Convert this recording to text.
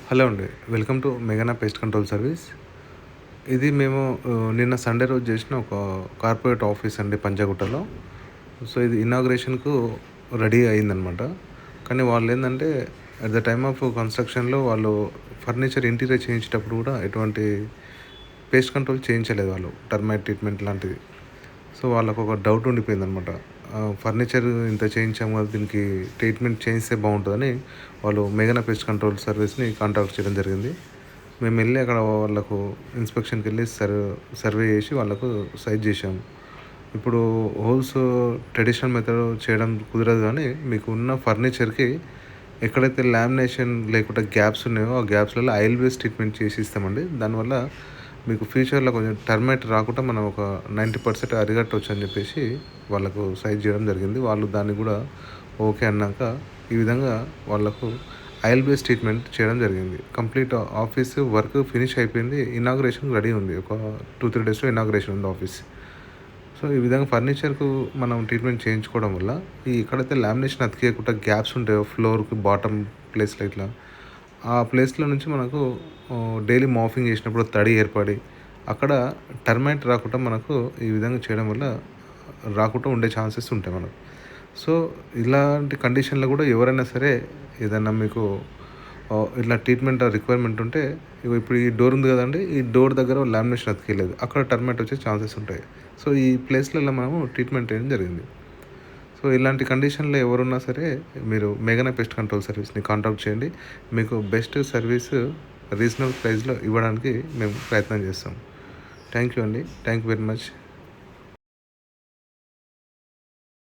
Hello అండి. Welcome to మెగానా pest control service. ఇది మేము నిన్న సండే రోజు చేసిన ఒక కార్పొరేట్ ఆఫీస్ అండి పంజాగుట్టలో. సో, ఇది ఇనాగ్రేషన్‌కు రెడీ అయిందనమాట. కానీ వాళ్ళేందంటే అట్ ద టైమ్ ఆఫ్ కన్‌స్ట్రక్షన్‌లో వాళ్ళు ఫర్నిచర్ ఇంటీరియర్ చేయించేటప్పుడు కూడా ఎటువంటి పేస్ట్ కంట్రోల్ చేయించలేదు వాళ్ళు. టర్మైట్ ట్రీట్మెంట్ లాంటిది. సో, వాళ్ళకొక డౌట్ ఉండిపోయిందనమాట. ఫర్నిచర్ ఇంత చేయించాము కదా! దీనికి ట్రీట్మెంట్ చేయిస్తే బాగుంటుందని వాళ్ళు మెగానా పెస్ట్ కంట్రోల్ సర్వీస్‌ని కాంటాక్ట్ చేయడం జరిగింది. మేమెళ్ళి అక్కడ వాళ్ళకు ఇన్స్‌పెక్షన్‌కెళ్ళి సర్వే చేసి వాళ్ళకు సైజ్ చేశాము. ఇప్పుడు హోల్స్ ట్రెడిషనల్ మెథడ్ చేయడం కుదరదు గానీ, మీకు ఉన్న ఫర్నిచర్‌కి ఎక్కడైతే లామినేషన్ లేకుండా గ్యాప్స్ ఉన్నాయో, ఆ గ్యాప్స్‌లలో ఆయిల్ బేస్ ట్రీట్మెంట్ చేసి ఇస్తామండి. దానివల్ల మీకు ఫ్యూచర్‌లో కొంచెం టర్మైట్ రాకుండా మనం ఒక 90% అరికట్టొచ్చని చెప్పేసి వాళ్ళకు సైజ్ చేయడం జరిగింది. వాళ్ళు దాన్ని కూడా ఓకే అన్నాక ఈ విధంగా వాళ్ళకు ఆయిల్ బేస్ ట్రీట్మెంట్ చేయడం జరిగింది. కంప్లీట్ ఆఫీస్ వర్క్ ఫినిష్ అయిపోయింది. ఇనాగ్రేషన్ రెడీ ఉంది. ఒక 2-3 డేస్‌లో ఇనాగ్రేషన్ ఉంది ఆఫీస్. సో, ఈ విధంగా ఫర్నిచర్‌కు మనం ట్రీట్మెంట్ చేయించుకోవడం వల్ల ఈ ఎక్కడైతే లామినేషన్ అతికియకుండా గ్యాప్స్ ఉంటాయో ఫ్లోర్‌కి బాటమ్ ప్లేస్‌లో ఇట్లా, ఆ ప్లేస్‌లో నుంచి మనకు డైలీ మాఫింగ్ చేసినప్పుడు తడి ఏర్పడి అక్కడ టర్మైట్ రాకుండా మనకు ఈ విధంగా చేయడం వల్ల రాకుండా ఉండే ఛాన్సెస్ ఉంటాయి మనకు. సో, ఇలాంటి కండిషన్‌లో కూడా ఎవరైనా సరే ఏదన్నా మీకు ఇట్లా ట్రీట్మెంట్ రిక్వైర్మెంట్ ఉంటే ఇప్పుడు ఈ డోర్ ఉంది కదండీ! ఈ డోర్ దగ్గర లామినేషన్ అతికియలేదు. అక్కడ టర్మైట్ వచ్చే ఛాన్సెస్ ఉంటాయి. సో, ఈ ప్లేస్‌లలో మనము ట్రీట్మెంట్ చేయడం జరిగింది. సో, ఇలాంటి కండిషన్‌లో ఎవరున్నా సరే మీరు మెగానా పెస్ట్ కంట్రోల్ సర్వీస్‌ని కాంటాక్ట్ చేయండి. మీకు బెస్ట్ సర్వీస్ రీజనబుల్ ప్రైస్‌లో ఇవ్వడానికి మేము ప్రయత్నం చేస్తాం. థ్యాంక్ యూ అండి. Thank you very much.